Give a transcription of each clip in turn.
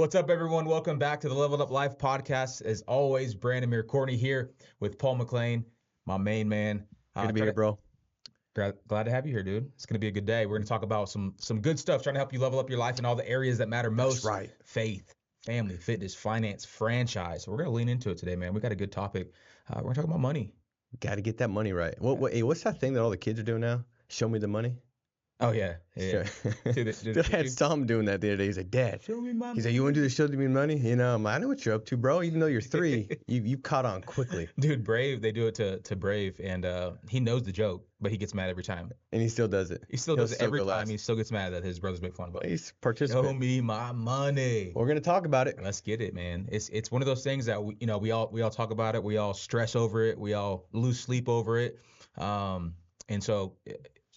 What's up, everyone? Welcome back to the Leveled Up Life podcast. As always, Branamier, Courtney here with Paul McLain, my main man. Good to be here, bro. Glad to have you here, dude. It's gonna be a good day. We're gonna talk about some good stuff, trying to help you level up your life in all the areas that matter most. That's right. Faith, family, fitness, finance, franchise. We're gonna lean into it today, man. We got a good topic. We're gonna talk about money. Got to get that money right. What's that thing that all the kids are doing now? Show me the money. Oh yeah. I had Tom doing that the other day. He's like, Dad. Show me my He's like, you want to do the show me money? You know, I know what you're up to, bro. Even though you're 3, you caught on quickly. Dude, Brave, they do it to Brave, and he knows the joke, but he gets mad every time. And he still does it. He still does it every time. He still gets mad that his brothers make fun of him. He's participating. Show me my money. We're gonna talk about it. Let's get it, man. It's one of those things that we all talk about it. We all stress over it. We all lose sleep over it. And so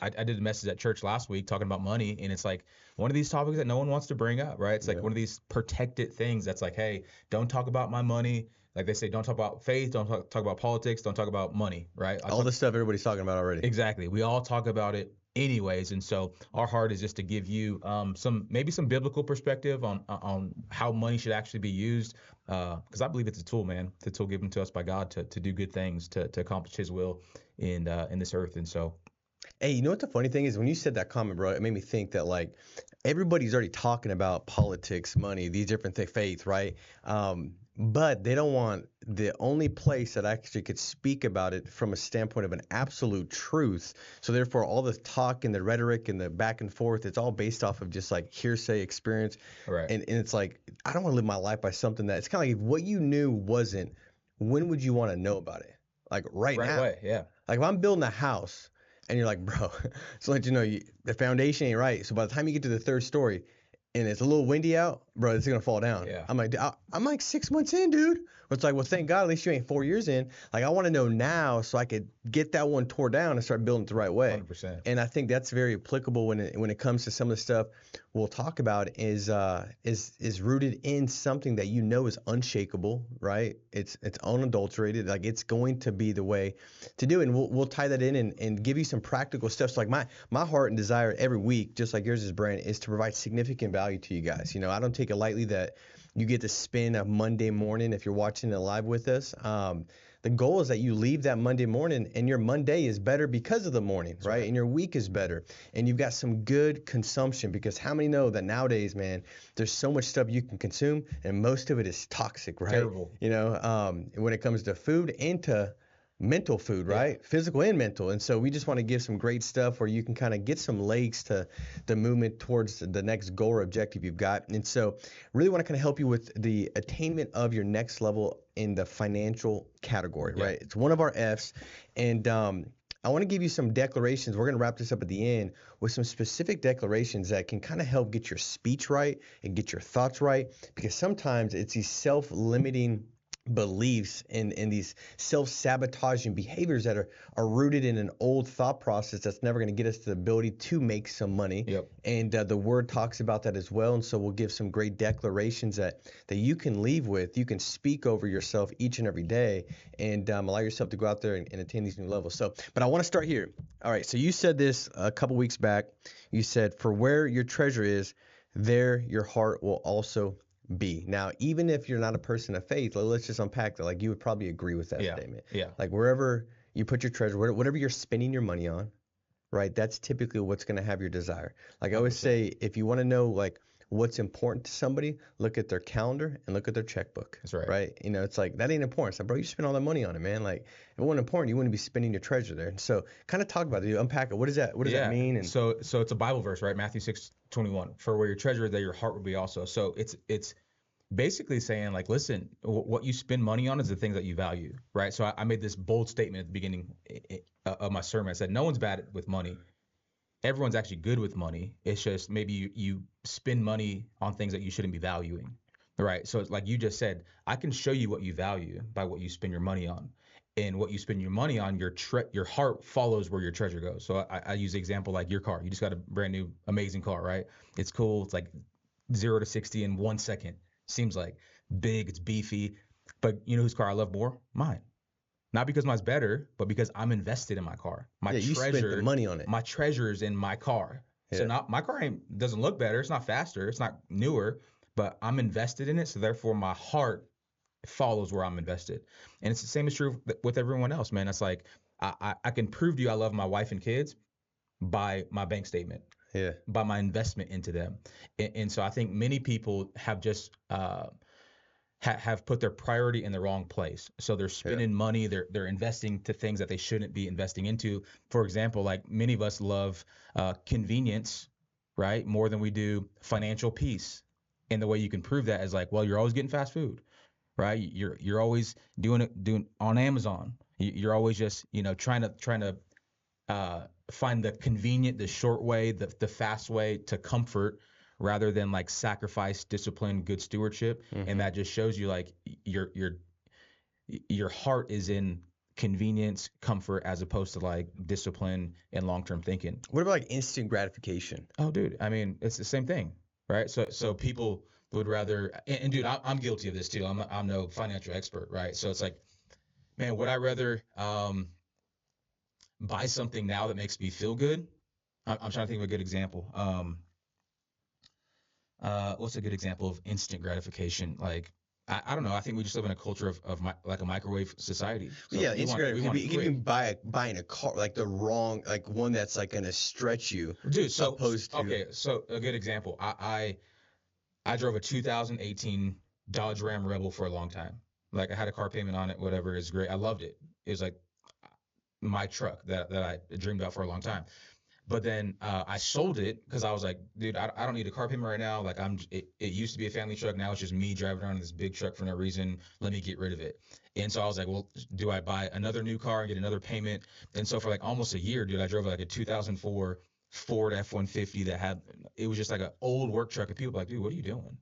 I did a message at church last week talking about money, and it's like one of these topics that no one wants to bring up, right? It's like one of these protected things that's like, hey, don't talk about my money. Like they say, don't talk about faith, don't talk about politics, don't talk about money, right? All the stuff everybody's talking about already. Exactly. We all talk about it anyways, and so our heart is just to give you some biblical perspective on how money should actually be used, because I believe it's a tool, man. It's a tool given to us by God to do good things, to accomplish His will in this earth, and so. Hey, you know what the funny thing is? When you said that comment, bro, it made me think that like everybody's already talking about politics, money, these different things, faith, right? But they don't want the only place that actually could speak about it from a standpoint of an absolute truth. So therefore, all the talk and the rhetoric and the back and forth, it's all based off of just like hearsay experience. Right. And it's like, I don't want to live my life by something that it's kind of like if what you knew wasn't, when would you want to know about it? Like right now. Away, yeah. Like if I'm building a house, and you're like, bro, so let you know the foundation ain't right. So by the time you get to the 3rd story and it's a little windy out, bro, it's gonna fall down. Yeah. I'm like 6 months in, dude. It's like, well, thank God, at least you ain't 4 years in. Like I want to know now so I could get that one tore down and start building it the right way. 100%. And I think that's very applicable when it comes to some of the stuff we'll talk about is rooted in something that you know is unshakable, right? It's unadulterated. Like it's going to be the way to do it. And we'll tie that in and give you some practical stuff. So like my heart and desire every week, just like yours is, Brand, is to provide significant value to you guys. You know, I don't take it lightly that you get to spend a Monday morning if you're watching it live with us. The goal is that you leave that Monday morning and your Monday is better because of the morning, right? And your week is better. And you've got some good consumption, because how many know that nowadays, man, there's so much stuff you can consume and most of it is toxic, right? Terrible. You know, when it comes to food and to mental food, right? Yeah. Physical and mental. And so we just want to give some great stuff where you can kind of get some legs to the movement towards the next goal or objective you've got. And so really want to kind of help you with the attainment of your next level in the financial category, right? It's one of our F's. And I want to give you some declarations. We're going to wrap this up at the end with some specific declarations that can kind of help get your speech right and get your thoughts right, because sometimes it's these self-limiting beliefs and these self-sabotaging behaviors that are rooted in an old thought process that's never going to get us the ability to make some money. Yep. And the word talks about that as well. And so we'll give some great declarations that you can leave with. You can speak over yourself each and every day and allow yourself to go out there and attain these new levels. So, but I want to start here. All right. So you said this a couple weeks back. You said, for where your treasure is, there your heart will also be. Now, even if you're not a person of faith, let's just unpack that. Like you would probably agree with that statement. Yeah. Like wherever you put your treasure, whatever you're spending your money on, right? That's typically what's going to have your desire. Like I always say, if you want to know like what's important to somebody, look at their calendar and look at their checkbook. That's right. Right? You know, it's like that ain't important. It's like, bro, you spend all that money on it, man. Like if it wasn't important, you wouldn't be spending your treasure there. And so kind of talk about it. You unpack it. What does that mean? And so it's a Bible verse, right? Matthew 6:21. For where your treasure is, there your heart will be also. So it's basically saying like, listen, what you spend money on is the things that you value, right? So I made this bold statement at the beginning of my sermon. I said, no one's bad with money. Everyone's actually good with money. It's just maybe you spend money on things that you shouldn't be valuing, right? So it's like you just said, I can show you what you value by what you spend your money on. And what you spend your money on, your heart follows where your treasure goes. So I use the example like your car. You just got a brand new, amazing car, right? It's cool. It's like 0 to 60 in 1 second. Seems like big, it's beefy, but you know whose car I love more? Mine. Not because mine's better, but because I'm invested in my car. You spent the money on it. My treasure is in my car. Yeah. So my car doesn't look better. It's not faster. It's not newer, but I'm invested in it. So therefore my heart follows where I'm invested. And it's the same is true with everyone else, man. It's like, I can prove to you I love my wife and kids by my bank statement, Yeah. by my investment into them. And so I think many people have just, have put their priority in the wrong place. So they're Yeah. spending money, they're investing to things that they shouldn't be investing into. For example, like many of us love convenience, right, more than we do financial peace. And the way you can prove that is like, well, you're always getting fast food, right? You're always doing on Amazon. You're always just trying to find the convenient, the short way, the fast way to comfort rather than like sacrifice, discipline, good stewardship. And that just shows you like your heart is in convenience, comfort, as opposed to like discipline and long-term thinking. What about like instant gratification? Oh, dude, I mean, it's the same thing, right? So people would rather, and dude, I'm guilty of this too. I'm no financial expert, right? So it's like, man, would I rather buy something now that makes me feel good? I'm trying to think of a good example. What's a good example of instant gratification? Like, I don't know. I think we just live in a culture of like a microwave society. So Yeah, we instant want gratification. it You can quick. be buying a car, like the wrong, like one that's like gonna stretch you, Dude, so opposed to okay, so a good example. I drove a 2018 Dodge Ram Rebel for a long time. Like I had a car payment on it, whatever. It's great. I loved it. It was like my truck that I dreamed about for a long time. But then I sold it because I was like, dude, I don't need a car payment right now. Like it used to be a family truck. Now it's just me driving around in this big truck for no reason. Let me get rid of it. And so I was like, well, do I buy another new car and get another payment? And so for like almost a year, dude, I drove like a 2004 Ford F-150 it was just like an old work truck. And people were like, dude, what are you doing?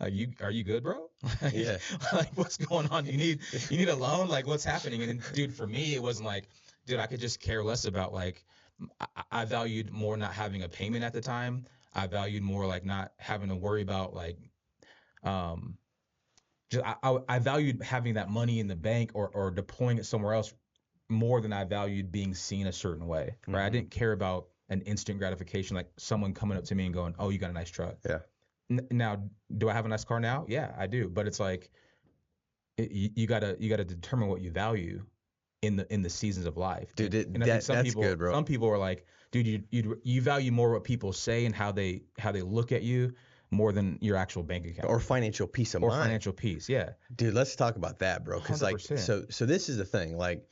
Like are you good, bro? yeah. Like what's going on? You need a loan? Like what's happening? And then, dude, for me, it wasn't like, dude, I could just care less about like I valued more not having a payment at the time. I valued more like not having to worry about like um I valued having that money in the bank or deploying it somewhere else more than I valued being seen a certain way. Right. I didn't care about an instant gratification like someone coming up to me and going, "Oh, you got a nice truck." Yeah. Now, do I have a nice car now? Yeah, I do. But it's like you gotta determine what you value in the seasons of life. Dude, And I think that's good, bro. some people are like, dude, you value more what people say and how they look at you more than your actual bank account Or financial peace of or mind. financial peace. Yeah, Dude, let's talk about that, bro. Because like, 100%. so this is the thing. Like,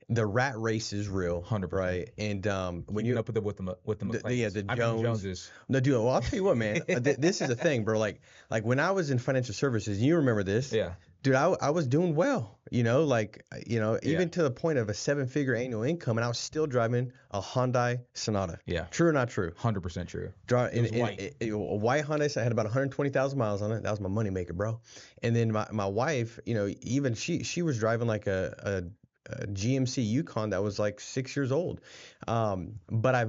the rat race is real, 100%. right? And when Keeping you up with the McLains. yeah, the I mean, Joneses. No, dude. Well, I'll tell you what, man. This is the thing, bro. Like when I was in financial services, you remember this? Yeah, Dude, I was doing well, Yeah. even to the point of a 7-figure annual income, and I was still driving a Hyundai Sonata. Yeah. True or not true? 100% true. Drive It was white. a white Hyundai. So I had about 120,000 miles on it. That was my money maker, bro. And then my wife, even she was driving like a GMC Yukon that was like 6 years old. But I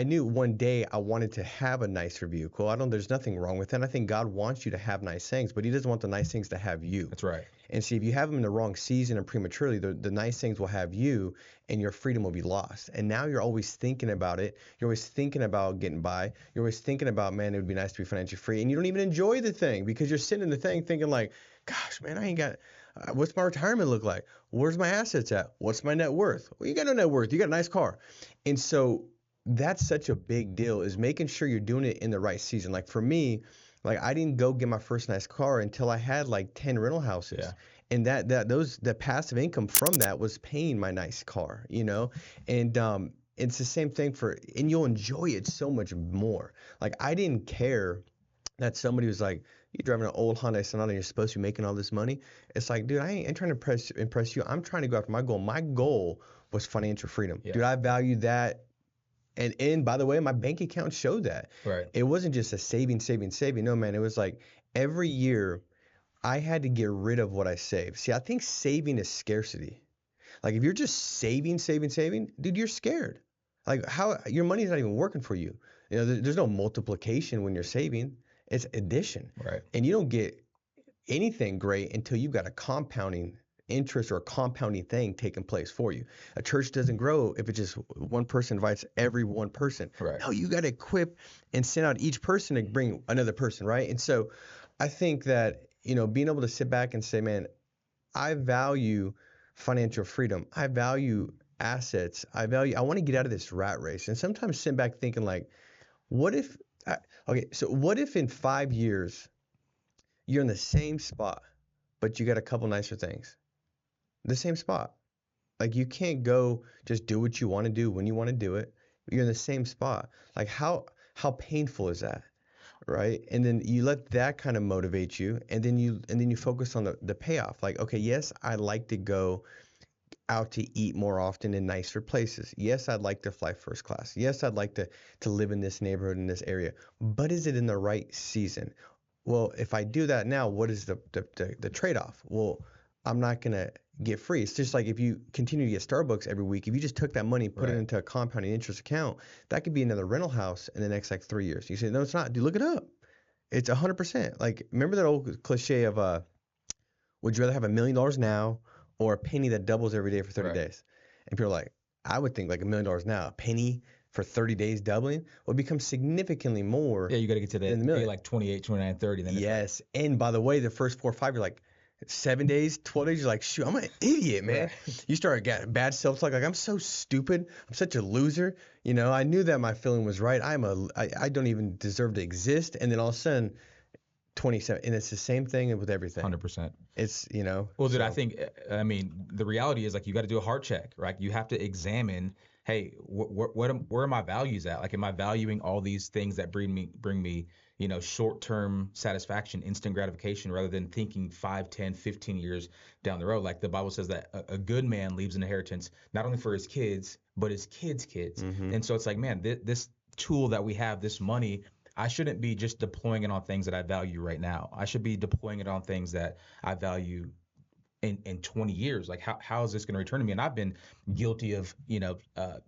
knew one day I wanted to have a nicer vehicle. There's nothing wrong with that. I think God wants you to have nice things, but He doesn't want the nice things to have you. That's right. And see, if you have them in the wrong season and prematurely, the nice things will have you and your freedom will be lost. And now you're always thinking about it. You're always thinking about getting by. You're always thinking about, man, it would be nice to be financially free. And you don't even enjoy the thing because you're sitting in the thing thinking like, gosh, man, I ain't got, what's my retirement look like? Where's my assets at? What's my net worth? Well, you got no net worth. You got a nice car. And so that's such a big deal, is making sure you're doing it in the right season. Like for me, like I didn't go get my first nice car until I had like 10 rental houses. Yeah. And the passive income from that was paying my nice car, And it's the same thing and you'll enjoy it so much more. Like I didn't care that somebody was like, you're driving an old Hyundai Sonata and you're supposed to be making all this money. It's like, dude, I ain't trying to impress you. I'm trying to go after my goal. My goal was financial freedom. Yeah. Dude, I valued that. And by the way, my bank account showed that. Right. It wasn't just a saving. No, man, it was like every year I had to get rid of what I saved. See, I think saving is scarcity. Like if you're just saving, dude, you're scared. Like how your money's not even working for you. There's no multiplication when you're saving. It's addition. Right. And you don't get anything great until you've got a compounding interest or compounding thing taking place for you. A church doesn't grow if it's just one person invites every one person. Right. No, you got to equip and send out each person to bring another person, right? And so I think that, being able to sit back and say, man, I value financial freedom. I value assets. I want to get out of this rat race. And sometimes sit back thinking like, what if, so what if in 5 years you're in the same spot, but you got a couple nicer things? The same spot. Like you can't go just do what you want to do when you want to do it. You're in the same spot. Like how painful is that? Right? And then you let that kind of motivate you, and then you focus on the payoff. Like, okay, yes, I'd like to go out to eat more often in nicer places. Yes, I'd like to fly first class. Yes, I'd like to live in this neighborhood, in this area. But is it in the right season? Well, if I do that now, what is the trade-off? Well, I'm not gonna get free. It's just like if you continue to get Starbucks every week, if you just took that money, put it into a compounding interest account, that could be another rental house in the next like 3 years. You say, no, it's not. Dude, look it up. It's 100%. Like, remember that old cliche of would you rather have $1 million now or a penny that doubles every day for 30 days? And people are like, I would think like $1 million now, a penny for 30 days doubling would become significantly more. Yeah, you got to get to that like 28, 29, 30. Then yes. And by the way, the first 4 or 5, you're like, 7 days, 12 days, you're like, shoot, I'm an idiot, man. Right. You start getting bad self-talk, like I'm so stupid, I'm such a loser. I knew that my feeling was right. I don't even deserve to exist. And then all of a sudden, 27, and it's the same thing with everything. 100%. It's, Well, dude, I mean, the reality is like you got to do a heart check, right? You have to examine, hey, where are my values at? Like, am I valuing all these things that bring me, short-term satisfaction, instant gratification, rather than thinking 5, 10, 15 years down the road? Like the Bible says that a good man leaves an inheritance not only for his kids, but his kids' kids. Mm-hmm. And so it's like, man, this tool that we have, this money, I shouldn't be just deploying it on things that I value right now. I should be deploying it on things that I value in 20 years. Like how is this going to return to me? And I've been guilty of,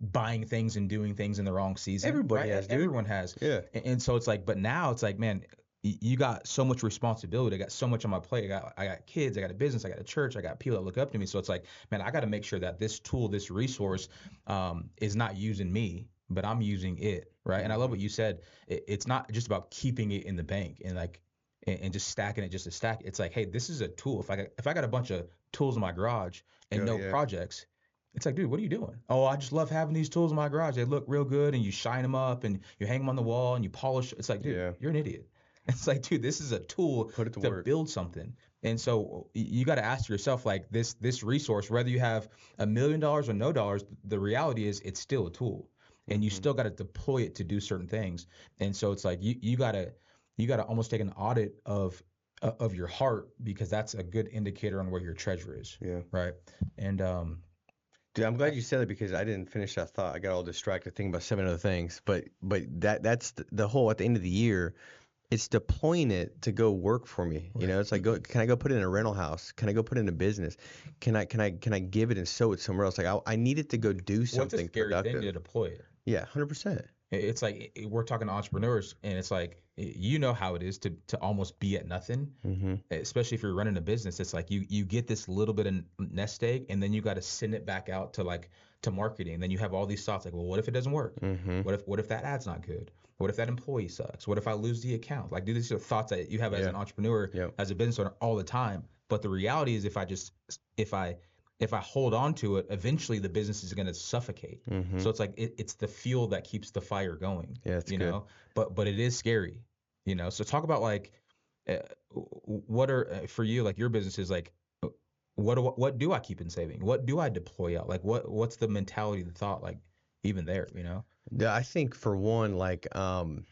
buying things and doing things in the wrong season. Everybody has, dude. Everyone has. Yeah. And so it's like, but now it's like, man, you got so much responsibility. I got so much on my plate. I got kids, I got a business, I got a church, I got people that look up to me. So it's like, man, I got to make sure that this tool, this resource, is not using me, but I'm using it. Right. And I love what you said. It's not just about keeping it in the bank and just stacking it just to stack. It's like, hey, this is a tool. If I got a bunch of tools in my garage and projects, it's like, dude, what are you doing? Oh, I just love having these tools in my garage. They look real good, and you shine them up and you hang them on the wall and you polish. It's like, dude, you're an idiot. It's like, dude, this is a tool to build something. And so you got to ask yourself, like, this resource, whether you have $1 million or no dollars, the reality is it's still a tool. And you still got to deploy it to do certain things. And so it's like you got to almost take an audit of your heart, because that's a good indicator on where your treasure is. Yeah. Right. And dude, I'm glad you said it, because I didn't finish that thought. I got all distracted thinking about 7 other things. But that's the whole, at the end of the year, it's deploying it to go work for me. Right. It's like, can I go put it in a rental house? Can I go put it in a business? Can I give it and sow it somewhere else? Like I need it to go do something productive. What's a scary thing to deploy it? Yeah, 100%. It's like we're talking to entrepreneurs, and it's like, how it is to almost be at nothing, especially if you're running a business. It's like you get this little bit of nest egg, and then you got to send it back out to marketing. And then you have all these thoughts like, well, what if it doesn't work? What if that ad's not good? What if that employee sucks? What if I lose the account? Like, dude, these are thoughts that you have as an entrepreneur, as a business owner, all the time. But the reality is, if I hold on to it, eventually the business is going to suffocate. So it's like it's the fuel that keeps the fire going. Yeah, it's good. But it is scary. So talk about like what are for you, like your business is like, what do I keep in saving? What do I deploy out? Like what's the mentality, the thought, like even there? Yeah, I think for one, like I've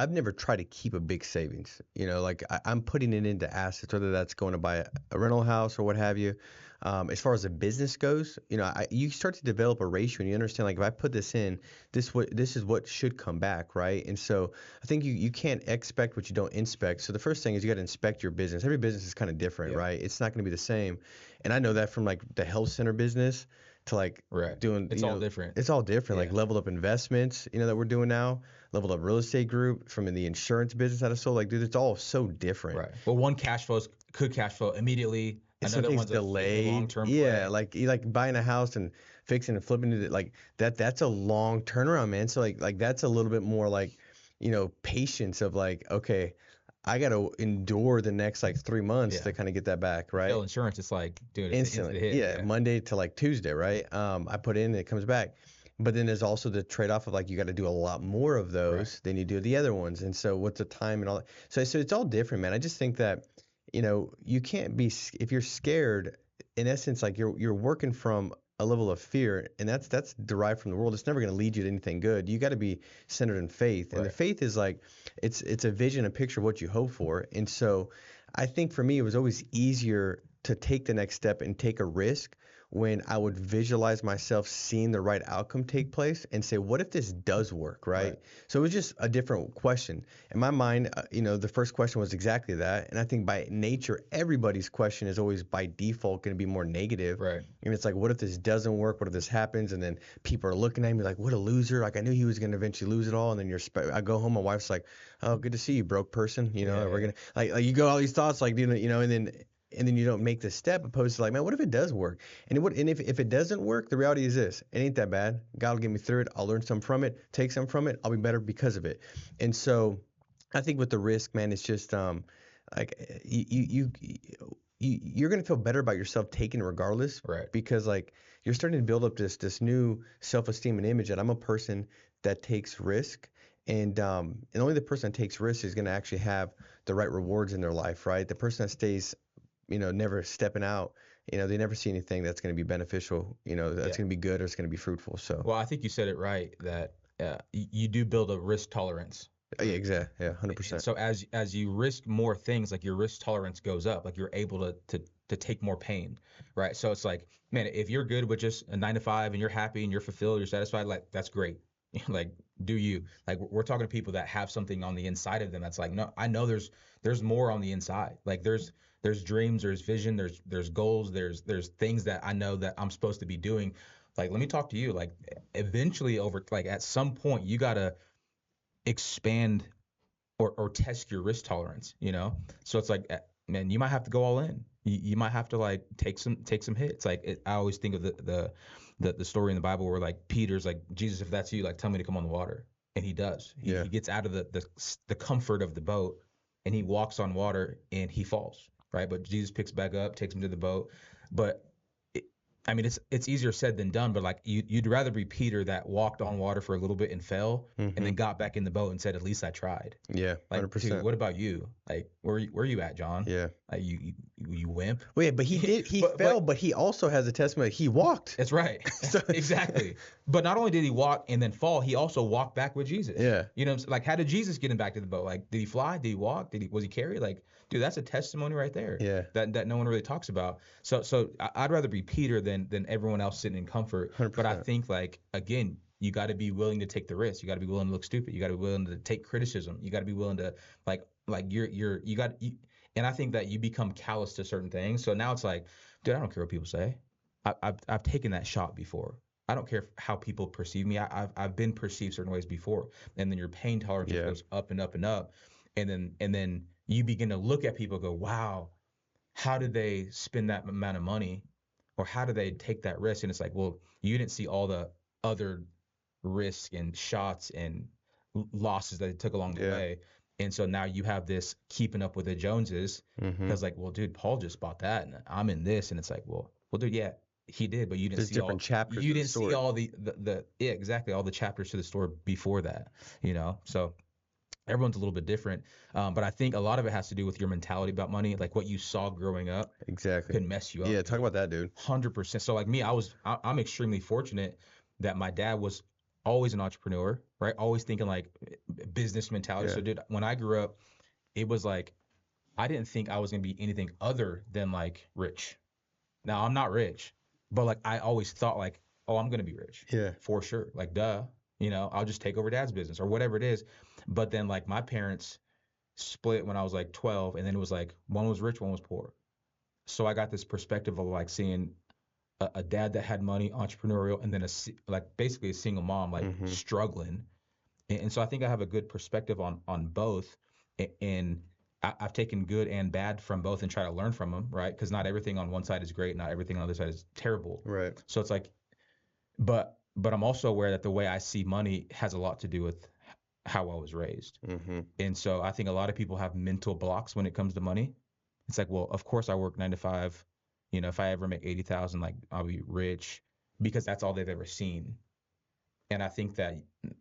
never tried to keep a big savings, like I'm putting it into assets, whether that's going to buy a rental house or what have you. As far as a business goes, you start to develop a ratio, and you understand, like, if I put this in, this is what should come back, right? And so I think you can't expect what you don't inspect. So the first thing is you got to inspect your business. Every business is kind of different, right? It's not going to be the same. And I know that from like the health center business to like Right. doing, It's all different. it's all different. Yeah. Like leveled up investments, that we're doing now, leveled up real estate group from in the insurance business that I sold. Like, dude, it's all so different. Right. Well, one could cash flow immediately. And Another something's one's a long delayed. term Yeah, play. like you like buying a house and fixing and flipping it like that. That's a long turnaround, man. So like that's a little bit more like, patience of like, okay, I gotta endure the next like 3 months Yeah. to kind of get that back, right? Bill insurance, it's like, dude, it's an Instantly. instant hit. Yeah, Yeah. Monday to like Tuesday, right? I put in, it comes back. But then there's also the trade-off of like you got to do a lot more of Right. those than you do the other ones. And so what's the time and all that? So it's all different, man. I just think that, you can't be if you're scared, in essence, like you're working from a level of fear, and that's derived from the world. It's never going to lead you to anything good. You got to be centered in faith. And the Right. faith is like it's a vision, a picture of what you hope for. And so I think for me, it was always easier to take the next step and take a risk when I would visualize myself seeing the right outcome take place and say, what if this does work, right? Right. So it was just a different question. In my mind, the first question was exactly that. And I think by nature, everybody's question is always by default going to be more negative. Right. And it's like, what if this doesn't work? What if this happens? And then people are looking at me like, what a loser. Like, I knew he was going to eventually lose it all. And then I go home, my wife's like, oh, good to see you, broke person. Yeah. We're going to, like, you go all these thoughts, like, and then you don't make the step opposed to like, man, what if it does work? And if it doesn't work, the reality is this: it ain't that bad. God will get me through it. I'll learn some from it, take some from it. I'll be better because of it. And so, I think with the risk, man, it's just like you're gonna feel better about yourself taking it regardless, Right. because like you're starting to build up this new self-esteem and image that I'm a person that takes risk. And only the person that takes risks is going to actually have the right rewards in their life, right? The person that stays never stepping out, they never see anything that's going to be beneficial, that's Yeah. going to be good or it's going to be fruitful. So, Well, I think you said it right that you do build a risk tolerance. yeah, exactly. Yeah, And 100%. so as you risk more things, like your risk tolerance goes up, like you're able to take more pain, right? So it's like, man, if you're good with just a 9 to 5 and you're happy and you're fulfilled, you're satisfied, like that's great. Like, do you? Like we're talking to people that have something on the inside of them that's like, no, I know there's more on the inside. Like there's dreams, there's vision, there's goals, there's things that I know that I'm supposed to be doing. Like, let me talk to you. Like eventually like at some point you gotta expand or test your risk tolerance, So it's like, man, you might have to go all in. You might have to like take some hits. Like I always think of the story in the Bible where like Peter's like, Jesus, if that's you, like tell me to come on the water, and he does. Yeah. He gets out of the comfort of the boat, and he walks on water, and he falls, right? But Jesus picks back up, takes him to the boat, but I mean, it's easier said than done, but like you'd rather be Peter that walked on water for a little bit and fell, and then got back in the boat and said, "At least I tried." Yeah, Like, 100%. dude, what about you? Like, where you at, John? Yeah. Like, you wimp. Well, yeah, but he fell, but he also has a testimony. He walked. That's right. Exactly. But not only did he walk and then fall, he also walked back with Jesus. Yeah. Like, how did Jesus get him back to the boat? Like, did he fly? Did he walk? Was he carried? Like, dude, that's a testimony right there. Yeah. That no one really talks about. So I'd rather be Peter than everyone else sitting in comfort. 100%. But I think, like, again, you got to be willing to take the risk. You got to be willing to look stupid. You got to be willing to take criticism. You got to be willing to and I think that you become callous to certain things. So now it's like, dude, I don't care what people say. I've taken that shot before. I don't care how people perceive me. I've been perceived certain ways before, and then your pain tolerance goes up and up and up, and then you begin to look at people and go, wow, how did they spend that amount of money, or how did they take that risk? And it's like, well, you didn't see all the other risk and shots and losses that they took along the way. And so now you have this keeping up with the Joneses, because like, well, dude, Paul just bought that, and I'm in this, and it's like, well, dude, yeah, he did, but you didn't see different chapters. You didn't see all the yeah, exactly, all the chapters to the story before that, So everyone's a little bit different, but I think a lot of it has to do with your mentality about money, like what you saw growing up. Exactly. Could mess you up. Yeah, talk about that, dude. 100%. So like me, I'm extremely fortunate that my dad was always an entrepreneur, right? Always thinking like business mentality. Yeah. So dude, when I grew up, it was like, I didn't think I was going to be anything other than like rich. Now I'm not rich, but like I always thought like, oh, I'm going to be rich. Yeah. For sure. Like, duh, I'll just take over dad's business or whatever it is. But then like my parents split when I was like 12, and then it was like one was rich, one was poor. So I got this perspective of like seeing a dad that had money, entrepreneurial, and then like basically a single mom, like Mm-hmm. struggling. And so I think I have a good perspective on both, and I've taken good and bad from both and try to learn from them, right? Because not everything on one side is great, not everything on the other side is terrible. Right. So it's like, but I'm also aware that the way I see money has a lot to do with how I was raised. Mm-hmm. And so I think a lot of people have mental blocks when it comes to money. It's like, well, of course I work 9 to 5. You know, if I ever make 80,000, like I'll be rich, because that's all they've ever seen. And I think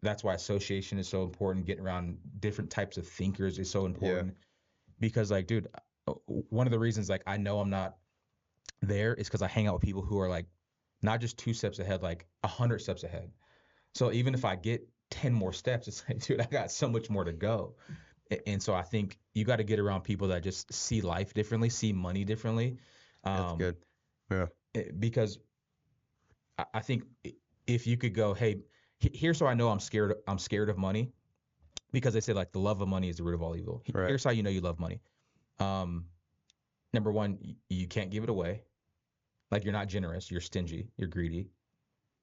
that's why association is so important. Getting around different types of thinkers is so Yeah. important, because like, dude, one of the reasons like I know I'm not there is because I hang out with people who are like not just 2 steps ahead, like 100 steps ahead. So even if I get 10 more steps, it's like, dude, I got so much more to go. And so I think you got to get around people that just see life differently, see money differently. That's Um, good. Yeah. because I think if you could go, hey, here's how I know I'm scared of money, because they say like the love of money is the root of all evil. Right. Here's how you know you love money. Um, Number one, you can't give it away. Like you're not generous, you're stingy, you're greedy.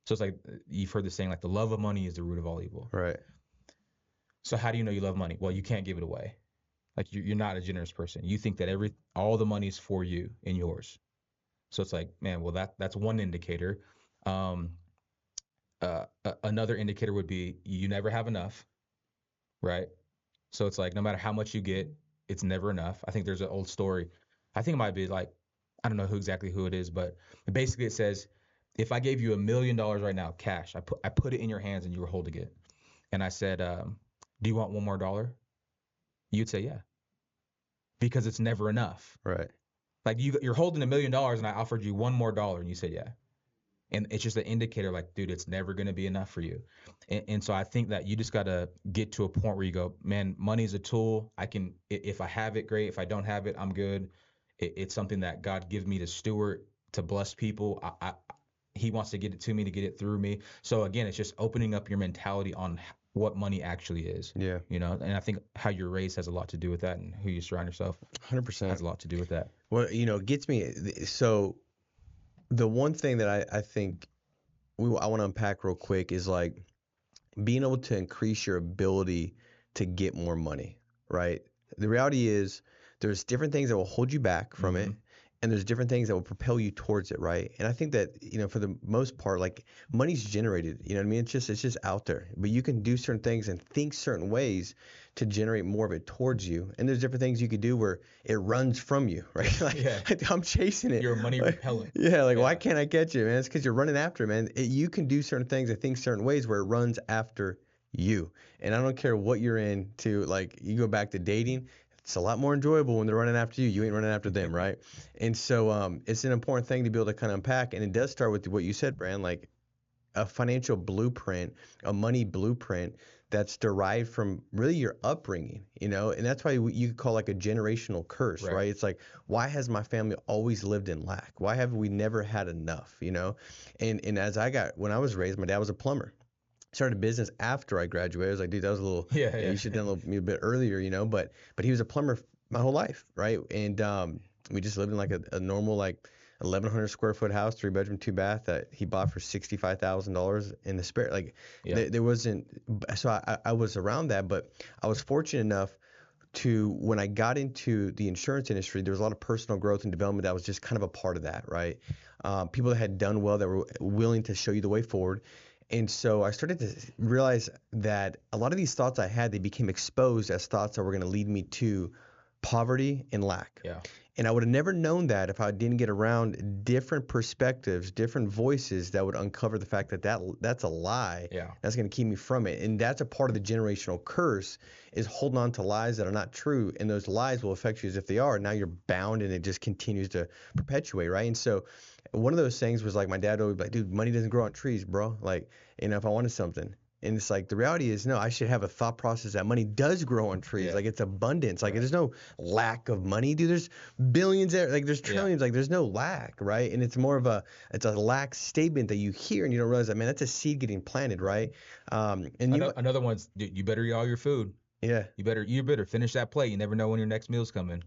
So it's like you've heard the saying like the love of money is the root of all evil. Right. So how do you know you love money? Well, you can't give it away. Like you're not a generous person. You think that all the money is for you and yours. So it's like, man, well that's one indicator. Um, Another indicator would be you never have enough, right? So it's like no matter how much you get, it's never enough. I think there's an old story. I think it might be like, I don't know exactly who it is, but basically it says, if I gave you $1 million right now, cash, I put it in your hands and you were holding it, and I said, do you want one more dollar? You'd say yeah, because it's never enough. Right. Like you're holding $1 million and I offered you one more dollar and you said yeah. And it's just an indicator like, dude, it's never going to be enough for you. And so I think that you just got to get to a point where you go, man, money's a tool. If I have it, great. If I don't have it, I'm good. It's something that God gives me to steward, to bless people. He wants to get it to me, to get it through me. So again, it's just opening up your mentality on what money actually is. Yeah. You know, and I think how you're raised has a lot to do with that, and who you surround yourself 100%. has a lot to do with that. Well, it gets me. So the one thing that I think I want to unpack real quick is like being able to increase your ability to get more money, right? The reality is there's different things that will hold you back from it, Mm-hmm. and there's different things that will propel you towards it, right? And I think that, for the most part, like money's generated, you know what I mean? It's just out there. But you can do certain things and think certain ways to generate more of it towards you. And there's different things you could do where it runs from you, right? Like, Yeah. I'm chasing it. You're a money Like, repellent. yeah, like why Yeah. can't I catch it, man? It's because you're running after it, man. You can do certain things and think certain ways where it runs after you. And I don't care what you're into. Like you go back to dating, it's a lot more enjoyable when they're running after you. You ain't running after them, right? And so it's an important thing to be able to kind of unpack. And it does start with what you said, Brand, like a financial blueprint, a money blueprint that's derived from really your upbringing, and that's why you could call like a generational curse, Right. right? It's like, why has my family always lived in lack? Why have we never had enough, And when I was raised, my dad was a plumber. Started a business after I graduated. I was like, dude, that was a little, Yeah. you should have done a bit earlier, but he was a plumber my whole life, right? And we just lived in like a normal like 1,100 square foot house, 3 bedroom, 2 bath that he bought for $65,000 in the spare. Like Yeah. there wasn't, so I was around that, but I was fortunate enough to, when I got into the insurance industry, there was a lot of personal growth and development that was just kind of a part of that, right? People that had done well, that were willing to show you the way forward. And so I started to realize that a lot of these thoughts I had, they became exposed as thoughts that were going to lead me to poverty and lack. Yeah. And I would have never known that if I didn't get around different perspectives, different voices that would uncover the fact that that's a lie. Yeah. That's going to keep me from it. And that's a part of the generational curse, is holding on to lies that are not true. And those lies will affect you as if they are. Now you're bound, and it just continues to perpetuate, right? And so one of those things was like, my dad always be like, dude, money doesn't grow on trees, bro. Like, if I wanted something. And it's like, the reality is, no, I should have a thought process that money does grow on trees. Yeah. Like, it's abundance. Like, Right. there's no lack of money, dude. There's billions there. Like, there's trillions. Like, there's no lack, right? And it's more of it's a lack statement that you hear, and you don't realize that, man, that's a seed getting planted, right? And Another one's, dude, you better eat all your food. yeah. You better finish that plate. You never know when your next meal's coming.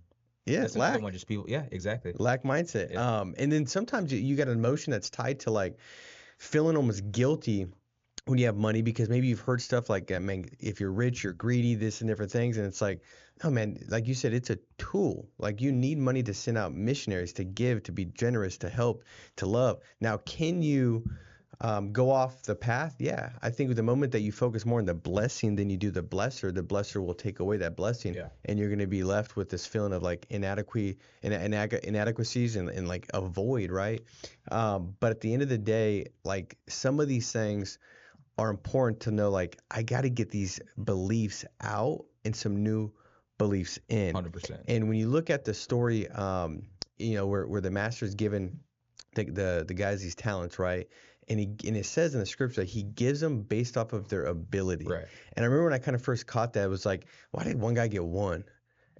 Yeah, That's another one. Just people. Yeah, exactly. lack mindset. Yeah. And then sometimes you got an emotion that's tied to like feeling almost guilty when you have money because maybe you've heard stuff like, man, if you're rich, you're greedy, this and different things. And it's like, oh man, like you said, it's a tool. Like you need money to send out missionaries, to give, to be generous, to help, to love. Now, can you go off the path? Yeah. I think the moment that you focus more on the blessing than you do the blesser will take away that blessing. Yeah. And you're going to be left with this feeling of like inadequacies and like a void, right? But at the end of the day, like some of these things are important to know. Like I got to get these beliefs out and some new beliefs in. 100%. And when you look at the story, where the master is given the guys these talents, right? And it says in the scripture that he gives them based off of their ability. Right. And I remember when I kind of first caught that, it was like, why did one guy get 1, and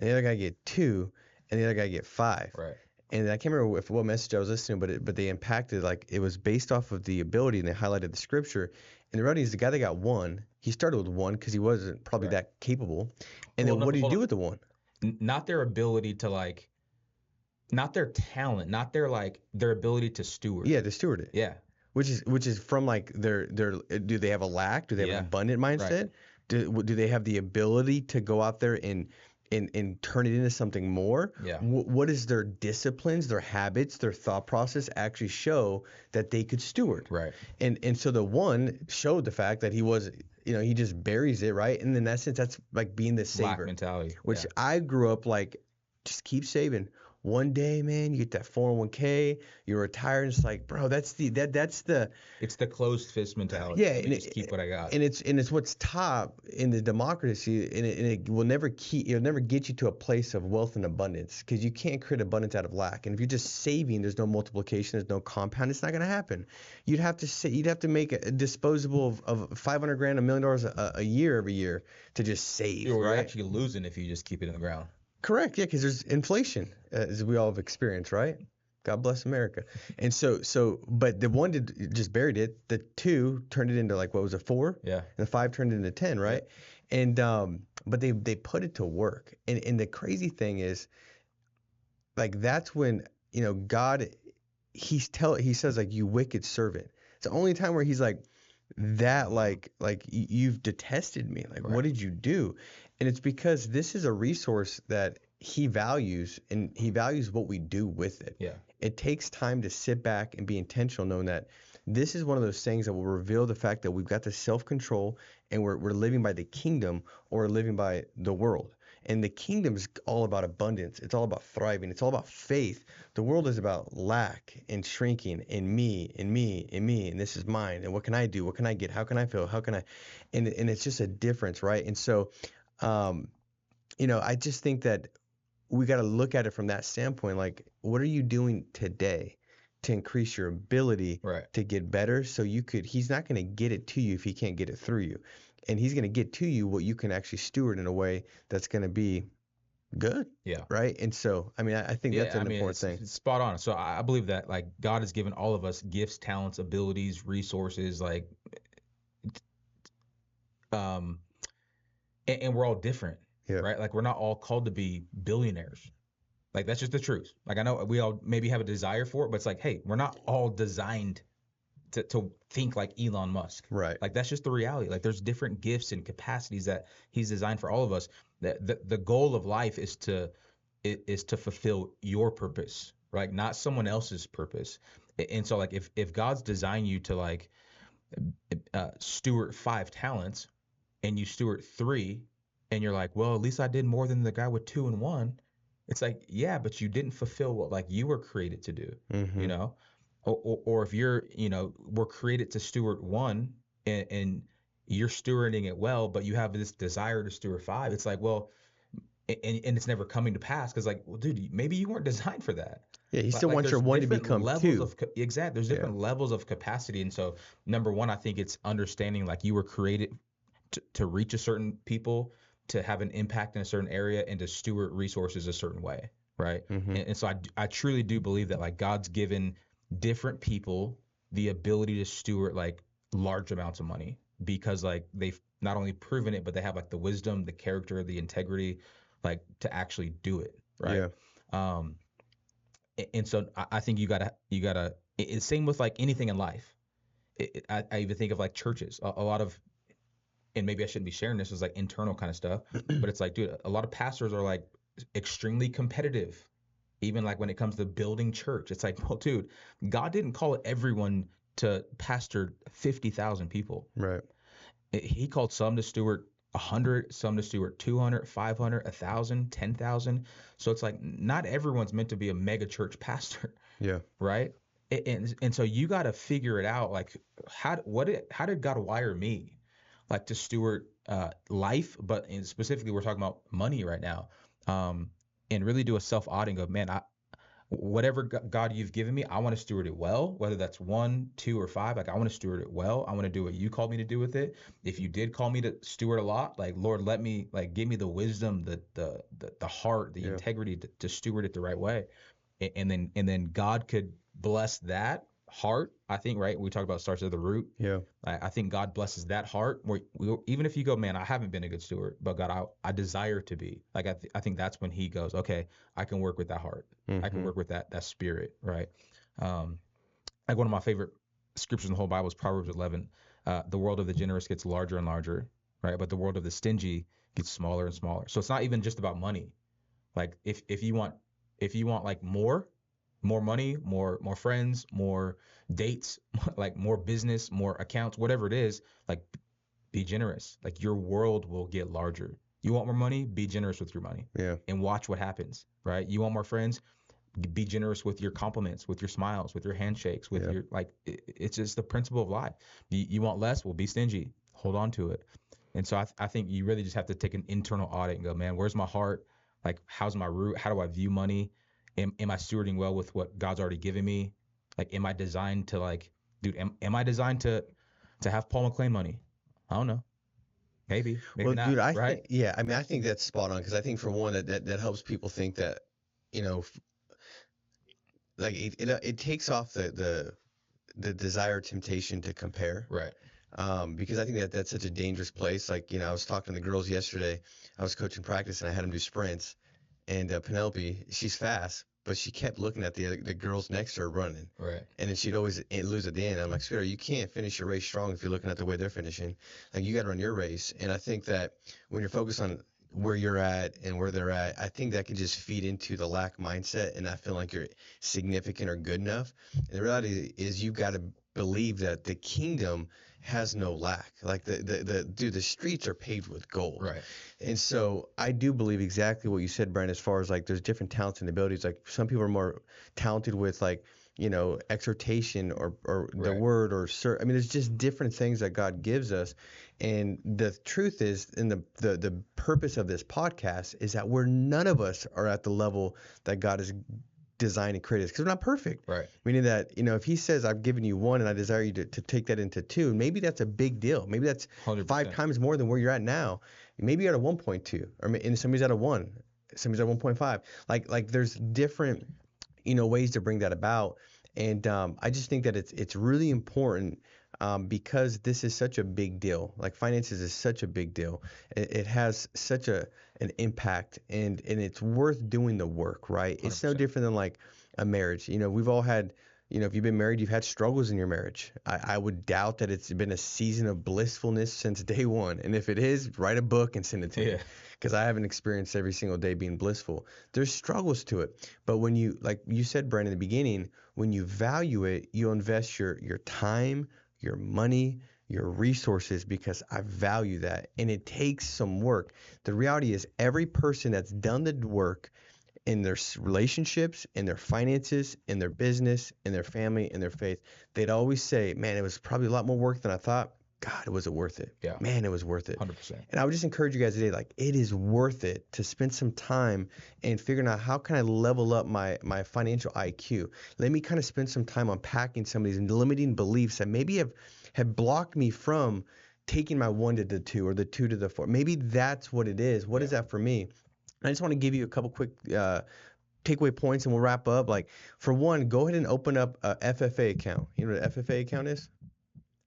the other guy get 2, and the other guy get 5? Right. And I can't remember what message I was listening, but they impacted, like it was based off of the ability, and they highlighted the scripture. And the reality is the guy that got 1, he started with 1 because he wasn't probably that capable. And then what did he do with the 1? Not their ability to like, not their talent, not their ability to steward. Yeah, to steward it. Yeah. Which is from like their do they have a lack? Do they have an abundant mindset? Right. Do they have the ability to go out there and turn it into something more? Yeah. What is their disciplines, their habits, their thought process actually show that they could steward? Right. And so the 1 showed the fact that he was, he just buries it, right? And in that sense, that's like being the saver. Lack mentality. Which I grew up like, just keep saving. One day, man, you get that 401k, you're retired, and it's like, bro, it's the closed fist mentality. Yeah, and just keep what I got. And it's what's top in the democracy, and it will never it'll never get you to a place of wealth and abundance, because you can't create abundance out of lack. And if you're just saving, there's no multiplication, there's no compound, it's not gonna happen. You'd have to make a disposable of $500 grand, $1 million a year every year to just save. You're actually losing if you just keep it in the ground. Correct, yeah, because there's inflation, as we all have experienced, right? God bless America. And but the 1 just buried it. The 2 turned it into like, what was it, 4? Yeah. And the 5 turned it into 10, right? Yeah. And but they put it to work. And the crazy thing is, like that's when God, he says like, you wicked servant. It's the only time where he's like that, like you've detested me. Like, right. What did you do? And it's because this is a resource that he values, and he values what we do with it. Yeah. It takes time to sit back and be intentional, knowing that this is one of those things that will reveal the fact that we've got the self-control, and we're living by the kingdom or living by the world. And the kingdom is all about abundance. It's all about thriving. It's all about faith. The world is about lack and shrinking and me and me and me, and this is mine. And what can I do? What can I get? How can I feel? How can I? And it's just a difference, right? And so, I just think that we got to look at it from that standpoint. Like, what are you doing today to increase your ability to get better? So he's not going to get it to you if he can't get it through you. And he's going to get to you what you can actually steward in a way that's going to be good. Yeah. Right. And so, I mean, I think that's an important thing. It's spot on. So I believe that like God has given all of us gifts, talents, abilities, resources, like, and we're all different. Yeah. Right. Like we're not all called to be billionaires. Like that's just the truth. Like I know we all maybe have a desire for it, but it's like, hey, we're not all designed to think like Elon Musk. Right. Like that's just the reality. Like there's different gifts and capacities that he's designed for all of us. The goal of life is to fulfill your purpose, right? Not someone else's purpose. And so like if God's designed you to like steward 5 talents and you steward 3, and you're like, well, at least I did more than the guy with 2 and 1. It's like, yeah, but you didn't fulfill what like you were created to do, you know? Or if you're, we're created to steward 1 and you're stewarding it well, but you have this desire to steward 5. It's like, well, and it's never coming to pass because like, well, dude, maybe you weren't designed for that. Yeah, he still wants your 1 to become 2. Exactly. There's different levels of capacity. And so number 1, I think it's understanding like you were created to reach a certain people, to have an impact in a certain area, and to steward resources a certain way, right? And so I truly do believe that like God's given different people the ability to steward like large amounts of money because like they've not only proven it, but they have like the wisdom, the character, the integrity, like to actually do it, right? Um, and so I think you gotta. It's same with like anything in life. I even think of like churches. A lot of, and maybe I shouldn't be sharing this as like internal kind of stuff, but it's like, dude, a lot of pastors are like extremely competitive. Even like when it comes to building church, it's like, well, dude, God didn't call everyone to pastor 50,000 people. Right. He called some to steward 100, some to steward 200, 500, 1,000, 10,000. So it's like not everyone's meant to be a mega church pastor, Yeah. right? And so you got to figure it out. Like how did God wire me, like to steward life, but specifically we're talking about money right now, and really do a self audit of, man, whatever God you've given me, I want to steward it well, whether that's 1, 2, or 5. Like I want to steward it well. I want to do what you called me to do with it. If you did call me to steward a lot, like Lord, let me like give me the wisdom, the heart, the integrity to steward it the right way. And then God could bless that heart. I think, right? We talked about starts at the root. Yeah. I think God blesses that heart where even if you go, man, I haven't been a good steward, but God, I desire to be. Like I think that's when He goes, okay, I can work with that heart. I can work with that spirit, right? Like one of my favorite scriptures in the whole Bible is Proverbs 11. The world of the generous gets larger and larger, right? But the world of the stingy gets smaller and smaller. So it's not even just about money. Like if you want like more money, more friends, more dates, like more business, more accounts, whatever it is, like be generous. Like your world will get larger. You want more money? Be generous with your money. Yeah. And watch what happens, right? You want more friends? Be generous with your compliments, with your smiles, with your handshakes, with your like it's just the principle of life. You want less? Well, be stingy. Hold on to it. And so I think you really just have to take an internal audit and go, man, where's my heart? Like, how's my root? How do I view money? Am I stewarding well with what God's already given me? Like, am I designed to like, dude, am I designed to have Paul McLain money? I don't know. Maybe Well, not, dude, I right? think, yeah, I mean, I think that's spot on because I think for one that helps people think that, you know, like it takes off the desire, temptation to compare. Right. Because I think that's such a dangerous place. Like, you know, I was talking to the girls yesterday. I was coaching practice and I had them do sprints. And Penelope, she's fast, but she kept looking at the girls next to her running. Right. And then she'd always lose at the end. I'm like, sweetheart, you can't finish your race strong if you're looking at the way they're finishing. Like, you got to run your race. And I think that when you're focused on where you're at and where they're at, I think that can just feed into the lack mindset and not feeling like you're significant or good enough. And the reality is you've got to believe that the kingdom has no lack. Like the streets are paved with gold. Right. And so I do believe exactly what you said, Brent, as far as like there's different talents and abilities. Like some people are more talented with like, you know, exhortation or the word or I mean, there's just different things that God gives us. And the truth is, and the purpose of this podcast is that none of us are at the level that God has designed and created us, because we're not perfect. Right. Meaning that, you know, if He says I've given you 1 and I desire you to take that into 2, maybe that's a big deal. Maybe that's 100%. 5 times more than where you're at now. Maybe you're at a 1.2, and somebody's at a 1, somebody's at 1.5. Like there's different, you know, ways to bring that about. And I just think that it's really important because this is such a big deal. Like finances is such a big deal. It has such an impact, and it's worth doing the work, right? 100%. It's no different than like a marriage. You know, we've all had, you know, if you've been married, you've had struggles in your marriage. I would doubt that it's been a season of blissfulness since day one. And if it is, write a book and send it to me, because I haven't experienced every single day being blissful. There's struggles to it. But when you, like you said, Brent, in the beginning, when you value it, you'll invest your time, your money, your resources, because I value that. And it takes some work. The reality is every person that's done the work in their relationships, in their finances, in their business, in their family, in their faith, they'd always say, man, it was probably a lot more work than I thought. God, was it worth it? Yeah. Man, it was worth it. 100%. And I would just encourage you guys today, like, it is worth it to spend some time and figuring out how can I level up my financial IQ. Let me kind of spend some time unpacking some of these limiting beliefs that maybe have blocked me from taking my 1 to the 2 or the 2 to the 4. Maybe that's what it is. What is that for me? I just want to give you a couple quick takeaway points and we'll wrap up. Like, for one, go ahead and open up a FFA account. You know what an FFA account is?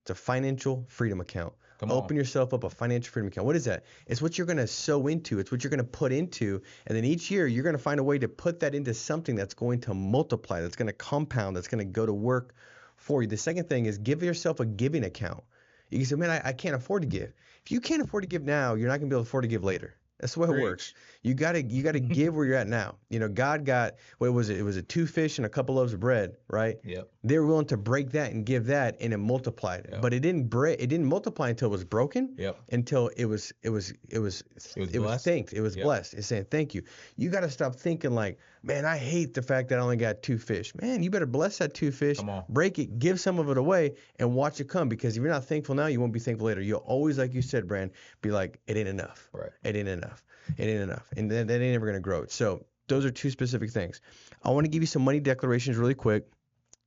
It's a financial freedom account. Come on. Open yourself up a financial freedom account. What is that? It's what you're going to sow into. It's what you're going to put into. And then each year, you're going to find a way to put that into something that's going to multiply, that's going to compound, that's going to go to work for you. The second thing is give yourself a giving account. You can say, man, I can't afford to give. If you can't afford to give now, you're not going to be able to afford to give later. That's the way it works. You gotta give where you're at now. You know, God got, what was it? It was 2 fish and a couple loaves of bread, right? Yep. They were willing to break that and give that, and it multiplied. Yep. But it didn't multiply until it was broken. Yep. Until it was thanked. It was Yep. blessed. It's saying thank you. You got to stop thinking like, man, I hate the fact that I only got 2 fish. Man, you better bless that 2 fish. Come on. Break it, give some of it away, and watch it come. Because if you're not thankful now, you won't be thankful later. You'll always, like you said, Brand, be like, it ain't enough. Right. It ain't enough. It ain't enough. And that ain't ever going to grow. So those are 2 specific things. I want to give you some money declarations really quick.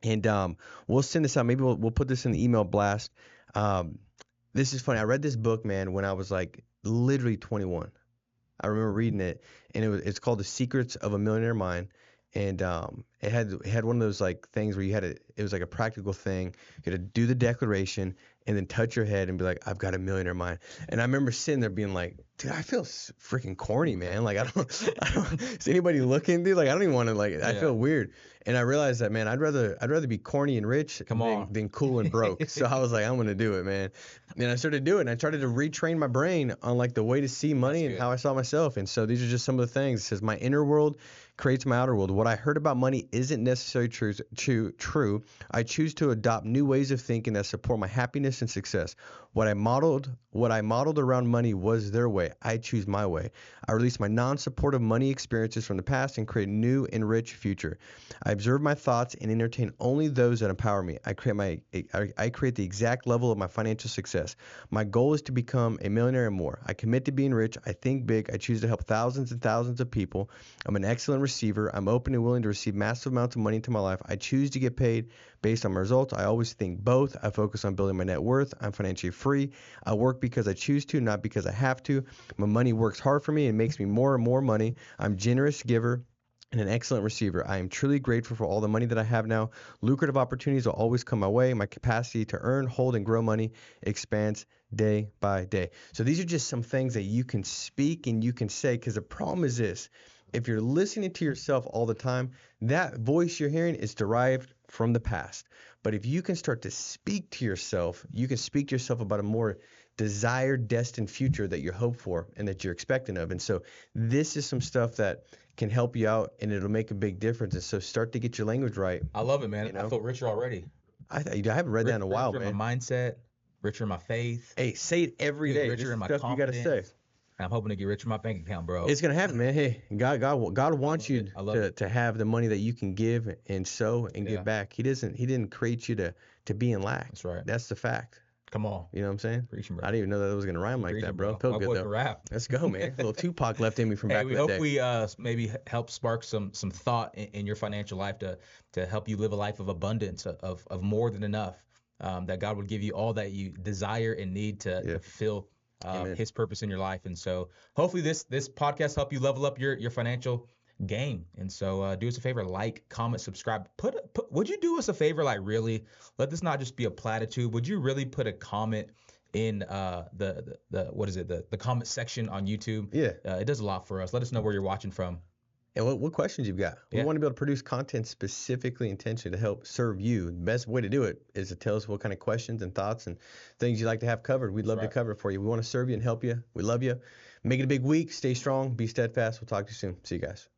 And we'll send this out. Maybe we'll put this in the email blast. This is funny. I read this book, man, when I was like literally 21. I remember reading it, and it's called The Secrets of a Millionaire Mind. And it had one of those like things where it was like a practical thing. You had to do the declaration and then touch your head and be like, I've got a millionaire mind. And I remember sitting there being like, dude, I feel freaking corny, man. Like I don't is anybody looking, dude? Like I don't even want to I feel weird. And I realized that, man, I'd rather be corny and rich than cool and broke. So I was like, I'm gonna do it, man. And I started doing it. And I started to retrain my brain on like the way to see money and how I saw myself. And so these are just some of the things. It says my inner world creates my outer world. What I heard about money isn't necessarily true. I choose to adopt new ways of thinking that support my happiness and success. What I modeled around money was their way. I choose my way. I release my non-supportive money experiences from the past and create a new and rich future. I observe my thoughts and entertain only those that empower me. I create the exact level of my financial success. My goal is to become a millionaire and more. I commit to being rich. I think big. I choose to help thousands and thousands of people. I'm an excellent receiver. I'm open and willing to receive massive amounts of money into my life. I choose to get paid based on my results. I always think both. I focus on building my net worth. I'm financially free. I work because I choose to, not because I have to. My money works hard for me and makes me more and more money. I'm a generous giver and an excellent receiver. I am truly grateful for all the money that I have now. Lucrative opportunities will always come my way. My capacity to earn, hold, and grow money expands day by day. So these are just some things that you can speak and you can say, because the problem is this. If you're listening to yourself all the time, that voice you're hearing is derived from the past. But if you can start to speak to yourself, you can speak to yourself about a more desired, destined future that you hope for and that you're expecting of. And so this is some stuff that can help you out, and it'll make a big difference. And so start to get your language right. I love it, man. You know? I feel richer already. I haven't read that in a while, man. Richer in my mindset, richer in my faith. Hey, say it every day. Richer in my stuff confidence. You got to say. I'm hoping to get rich in my bank account, bro. It's gonna happen, man. Hey, God wants you to have the money that you can give and sow and give back. He didn't create you to be in lack. That's right. That's the fact. Come on. You know what I'm saying? Preaching, bro. I didn't even know that it was gonna rhyme like that, bro. Felt good though. Rap. Let's go, man. A little Tupac left in me from back in the day. We hope we maybe help spark some thought in your financial life to help you live a life of abundance, of more than enough. That God would give you all that you desire and need to fulfill his purpose in your life. And so hopefully this podcast help you level up your financial game. And so do us a favor, like, comment, subscribe. Would you do us a favor? Like, really, let this not just be a platitude. Would you really put a comment in the comment section on YouTube? Yeah. It does a lot for us. Let us know where you're watching from. And what questions you've got. We want to be able to produce content specifically intentionally to help serve you. The best way to do it is to tell us what kind of questions and thoughts and things you'd like to have covered. We'd love to cover it for you. We want to serve you and help you. We love you. Make it a big week. Stay strong. Be steadfast. We'll talk to you soon. See you guys.